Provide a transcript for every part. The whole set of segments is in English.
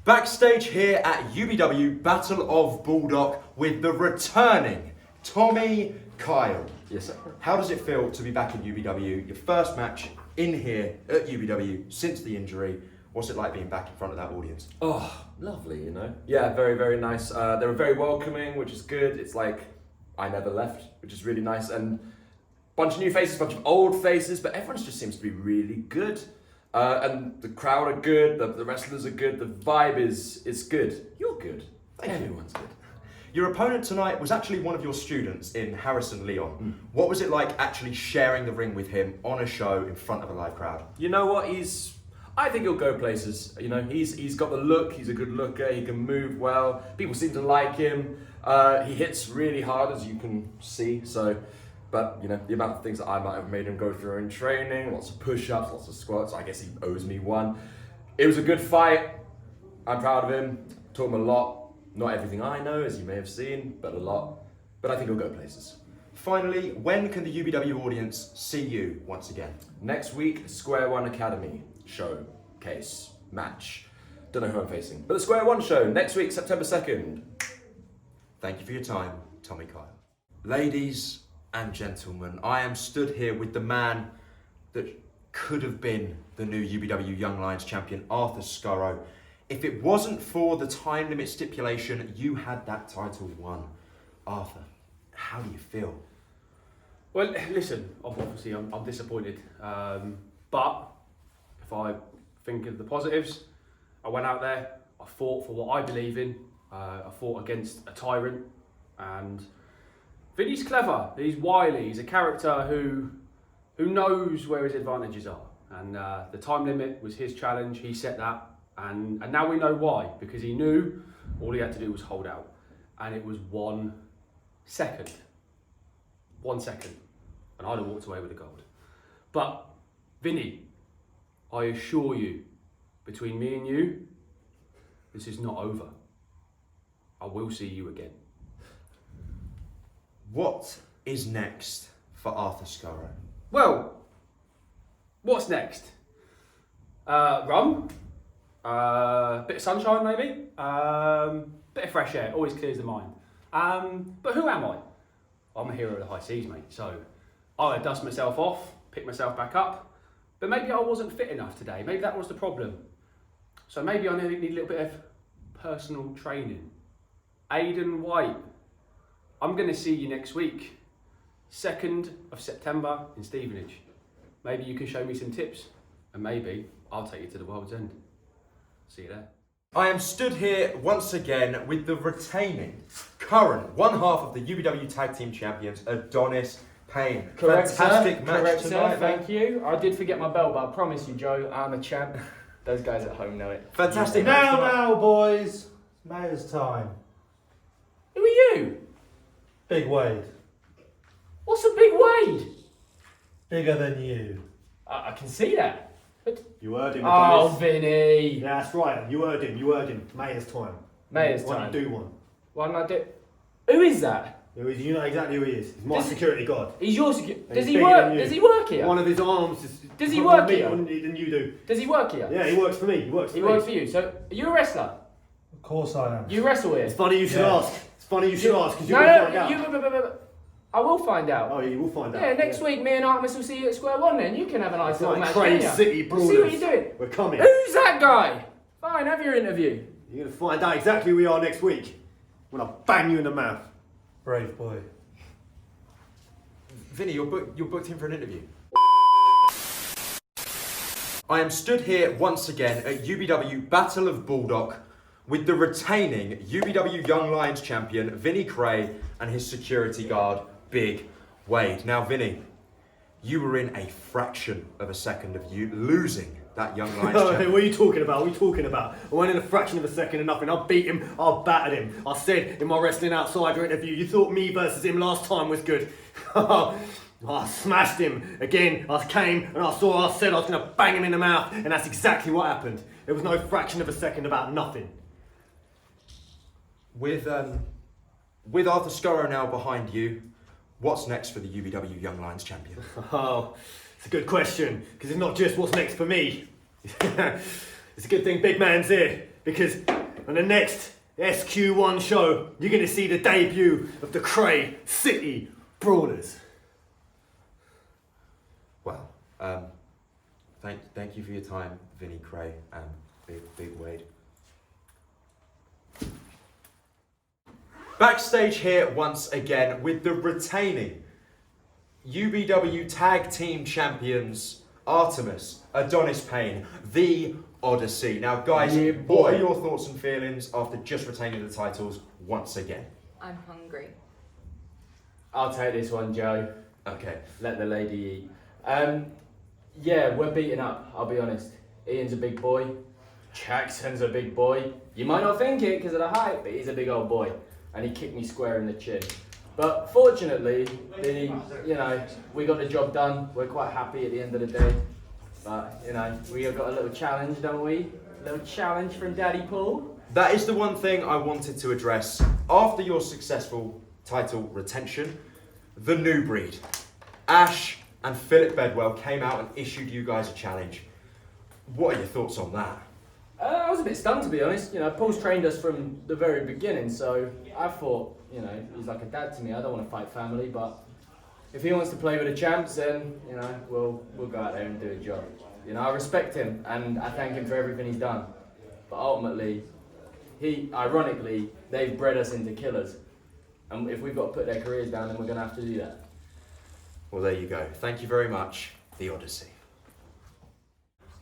Backstage here at UBW Battle of Baldock with the returning Tommy Kyle. Yes, sir. How does it feel to be back in UBW? Your first match in here at UBW since the injury. What's it like being back in front of that audience? Oh, lovely, you know. Yeah, very, very nice. They were very welcoming, which is good. It's like I never left, which is really nice. And bunch of new faces, bunch of old faces, but everyone just seems to be really good. And the crowd are good, the wrestlers are good, the vibe is good. You're good. Everyone's good. Your opponent tonight was actually one of your students in Harrison Leon. What was it like actually sharing the ring with him on a show in front of a live crowd? You know what? I think he'll go places. You know, he's got the look. He's a good looker. He can move well. People seem to like him. He hits really hard, as you can see. But you know, the amount of things that I might have made him go through in training, lots of push-ups, lots of squats. I guess he owes me one. It was a good fight. I'm proud of him. Taught him a lot. Not everything I know, as you may have seen, but a lot. But I think he'll go places. Finally, when can the UBW audience see you once again? Next week, Square One Academy showcase match. Don't know who I'm facing, but the Square One show next week, September 2nd. Thank you for your time, Tommy Kyle. Ladies and gentlemen, I am stood here with the man that could have been the new UBW Young Lions champion, Arthur Skurro. If it wasn't for the time limit stipulation, you had that title won. Arthur, how do you feel? Well, listen, obviously I'm disappointed, but if I think of the positives, I went out there, I fought for what I believe in, I fought against a tyrant, and Vinny's clever, he's wily, he's a character who knows where his advantages are, and the time limit was his challenge, he set that, and now we know why, because he knew all he had to do was hold out, and it was 1 second. 1 second. And I'd have walked away with the gold. But, Vinny, I assure you, between me and you, this is not over. I will see you again. What is next for Arthur Skurro? Well, what's next? Rum, bit of sunshine maybe, bit of fresh air, always clears the mind. But who am I? I'm a hero of the high seas, mate, so I'll dust myself off, pick myself back up, but maybe I wasn't fit enough today. Maybe that was the problem. So maybe I need a little bit of personal training. Aidan White, I'm going to see you next week, 2nd of September in Stevenage. Maybe you can show me some tips, and maybe I'll take you to the world's end. See you there. I am stood here once again with the retaining current one half of the UBW Tag Team Champions, Adonis Payne. Correct, Fantastic sir. match Correct, tonight, sir. Thank you. I did forget my belt, but I promise you, Joe, I'm a champ. Those guys at home know it. Fantastic match tonight. Now, boys, it's Mayor's time. Who are you? Big Wade, What's a big Wade? bigger than you. I can see that. You heard him. Oh, Adonis. Vinny. Yeah, that's right. You heard him. Mayor's time. Mayor's Why time. don't you do one? Why don't I do? Who is that? You know exactly who he is. He's my Does- security guard. He's your security. And Does he's he bigger work? than you. Does he work here? One of his arms is Does he more work meat here? than you do. Does he work here? Yeah, he works for me. He works for He me. works for you. So, are you a wrestler? Of course I am. You wrestle here? It's funny you should Yeah. ask. It's funny you should ask because No, you'll find no, out. I will find out. Oh, yeah, you will find out. Yeah, next week me and Artemis will see you at Square One then. You can have a nice little Right, match, Crane can't City you? Brawlers. See what you're doing. We're coming. Who's that guy? Fine, have your interview. You're going to find out exactly who we are next week when I bang you in the mouth. Brave boy. Vinny, you're booked in for an interview. I am stood here once again at UBW Battle of Baldock with the retaining UBW Young Lions champion, Vinny Cray, and his security guard, Big Wade. Now, Vinny, you were in a fraction of a second of you losing that Young Lions Hey, champion. what are you talking about? What are you talking about? I went in a fraction of a second and nothing. I beat him. I battered him. I said in my Wrestling Outsider interview, you thought me versus him last time was good. I smashed him again. I came and I said I was going to bang him in the mouth, and that's exactly what happened. There was no fraction of a second about nothing. With Arthur Skurro now behind you, what's next for the UBW Young Lions champion? Oh, it's a good question, because it's not just what's next for me. It's a good thing Big Man's here, Because on the next SQ1 show, you're going to see the debut of the Cray City Brawlers. Well, thank you for your time, Vinny Cray and Big Wade. Backstage here once again with the retaining UBW Tag Team Champions, Artemis, Adonis Payne, the Odyssey. Now guys, Yeah, what boy. are your thoughts and feelings after just retaining the titles once again? I'm hungry. I'll take this one, Joe. Okay. Let the lady eat. Yeah, we're beaten up, I'll be honest. Ian's a big boy. Jackson's a big boy. You might not think it because of the height, but he's a big old boy. And he kicked me square in the chin. But fortunately, we got the job done. We're quite happy at the end of the day. But, we have got a little challenge, don't we? A little challenge from Daddy Paul. That is the one thing I wanted to address. After your successful title retention, the new breed, Ashe and Philip Bedwell, came out and issued you guys a challenge. What are your thoughts on that? I was a bit stunned, to be honest. Paul's trained us from the very beginning, so I thought, he's like a dad to me. I don't want to fight family, but if he wants to play with the champs, then, we'll go out there and do a job. I respect him, and I thank him for everything he's done. But ultimately, ironically, they've bred us into killers. And if we've got to put their careers down, then we're going to have to do that. Well, there you go. Thank you very much, the Odyssey.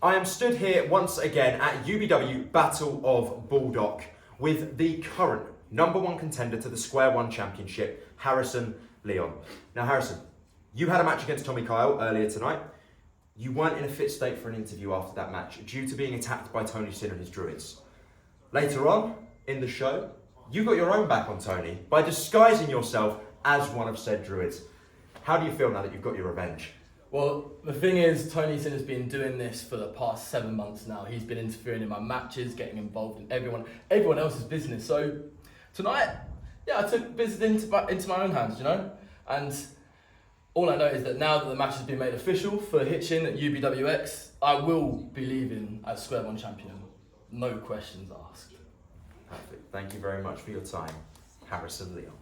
I am stood here once again at UBW Battle of Baldock with the current #1 contender to the Square One Championship, Harrison Leon. Now, Harrison, you had a match against Tommy Kyle earlier tonight. You weren't in a fit state for an interview after that match due to being attacked by Tony Sin and his Druids. Later on in the show, you got your own back on Tony by disguising yourself as one of said Druids. How do you feel now that you've got your revenge? Well, the thing is, Tony Sin has been doing this for the past 7 months now. He's been interfering in my matches, getting involved in everyone else's business. So tonight, I took business into my own hands, And all I know is that now that the match has been made official for Hitchin at UBWX, I will be leaving as Square One champion. No questions asked. Perfect. Thank you very much for your time, Harrison Leon.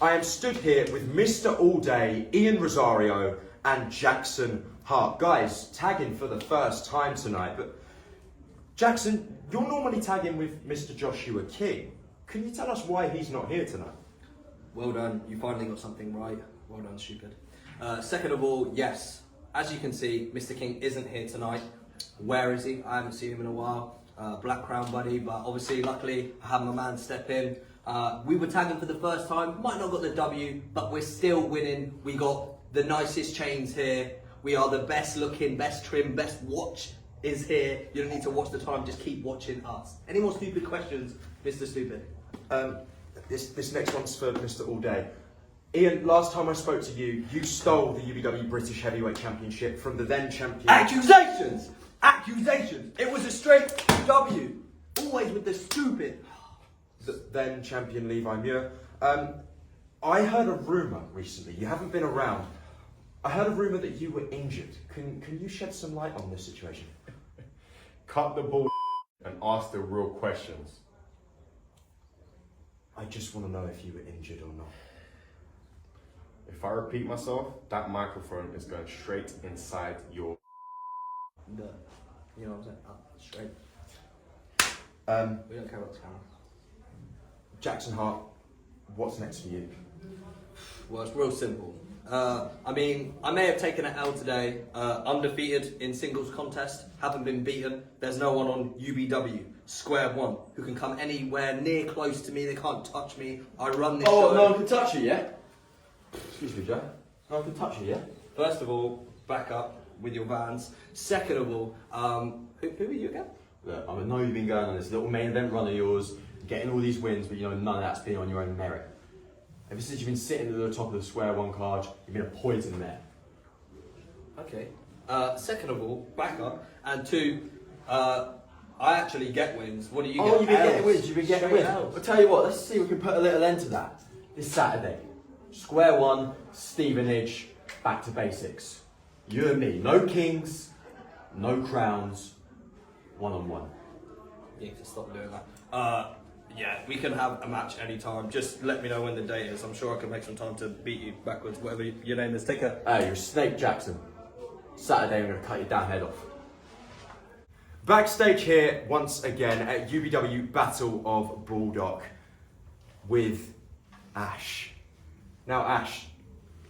I am stood here with Mr. All Day, Ian Rosario, and Jackson Hart. Guys, tagging for the first time tonight, but Jackson, you're normally tagging with Mr. Joshua King. Can you tell us why he's not here tonight? Well done, you finally got something right. Well done, stupid. Second of all, yes, as you can see, Mr. King isn't here tonight. Where is he? I haven't seen him in a while. Black Crown buddy, but obviously, luckily, I had my man step in. We were tagging for the first time, might not got the W, but we're still winning. We got the nicest chains here. We are the best looking, best trim, best watch is here. You don't need to watch the time, just keep watching us. Any more stupid questions, Mr. Stupid? This next one's for Mr. All Day. Ian, last time I spoke to you, you stole the UBW British Heavyweight Championship from the then champion. Accusations! Accusations! It was a straight W. Always with the stupid. The then champion Levi Muir. I heard a rumour recently, you haven't been around. I heard a rumour that you were injured. Can you shed some light on this situation? Cut the ball and ask the real questions. I just want to know if you were injured or not. If I repeat myself, that microphone is going straight inside your... You know what I'm saying? Straight. We don't care about the camera. Jackson Hart, what's next for you? Well, it's real simple. I mean, I may have taken an L today, undefeated in singles contest, haven't been beaten. There's no one on UBW, Square One, who can come anywhere near close to me. They can't touch me. I run this show. No one can touch you, yeah? Excuse me, Joe. No one can touch you, yeah? First of all, back up with your vans. Second of all, who are you again? Look, I know you've been going on this little main event run of yours, getting all these wins, but none of that's been on your own merit. Ever since you've been sitting at the top of the Square One card, you've been a poison there. Okay. Second of all, back up. And two, I actually get wins. What do you get? Oh, you've been getting wins, you've been getting Straight wins. L's. I'll tell you what, let's see if we can put a little end to that. This Saturday, Square One, Stevenage, back to basics. You and me, no kings, no crowns, one-on-one. You need to stop doing that. Yeah, we can have a match anytime. Just let me know when the date is. I'm sure I can make some time to beat you backwards, whatever your name is. Take care. You're Snake Jackson. Saturday, I'm going to cut your damn head off. Backstage here once again at UBW Battle of Baldock with Ashe. Now, Ashe,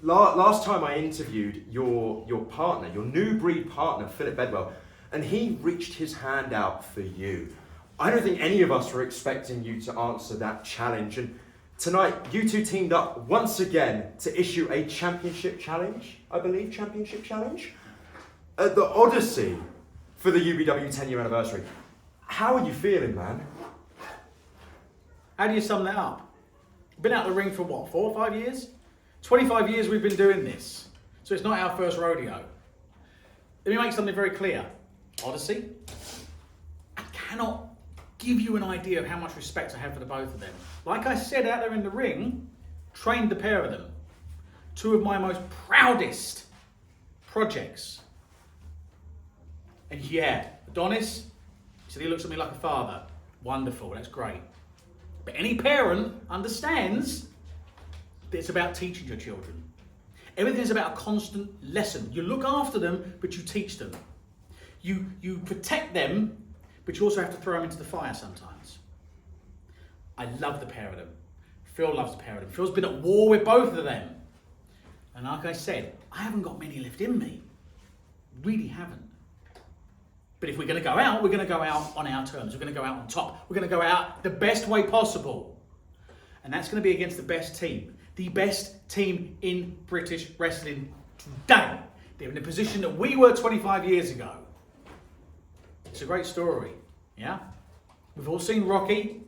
last time I interviewed your partner, your new breed partner, Philip Bedwell, and he reached his hand out for you. I don't think any of us were expecting you to answer that challenge. And tonight, you two teamed up once again to issue a championship challenge, I believe, championship challenge, at the Odyssey for the UBW 10-year anniversary. How are you feeling, man? How do you sum that up? Been out the ring for what, 4 or 5 years? 25 years we've been doing this. So it's not our first rodeo. Let me make something very clear. Odyssey, I cannot give you an idea of how much respect I have for the both of them. Like I said out there in the ring, trained the pair of them. 2 of my most proudest projects. And yeah, Adonis, he said he looks at me like a father. Wonderful, that's great. But any parent understands that it's about teaching your children. Everything is about a constant lesson. You look after them, but you teach them. You protect them, but you also have to throw them into the fire sometimes. I love the pair of them. Phil loves the pair of them. Phil's been at war with both of them. And like I said, I haven't got many left in me. Really haven't. But if we're going to go out, we're going to go out on our terms. We're going to go out on top. We're going to go out the best way possible. And that's going to be against the best team. The best team in British wrestling today. They're in the position that we were 25 years ago. It's a great story, yeah? We've all seen Rocky.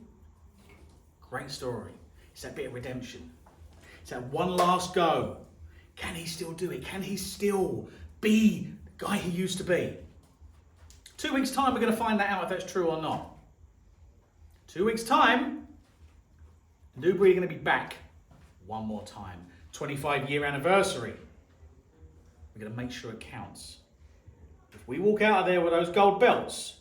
Great story. It's that bit of redemption. It's that one last go. Can he still do it? Can he still be the guy he used to be? 2 weeks' time, we're going to find that out if that's true or not. 2 weeks' time, Newbury are going to be back one more time. 25-year anniversary. We're going to make sure it counts. If we walk out of there with those gold belts,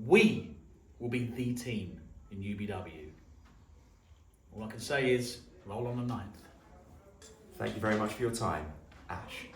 we will be the team in UBW. All I can say is, roll on the 9th. Thank you very much for your time, Ashe.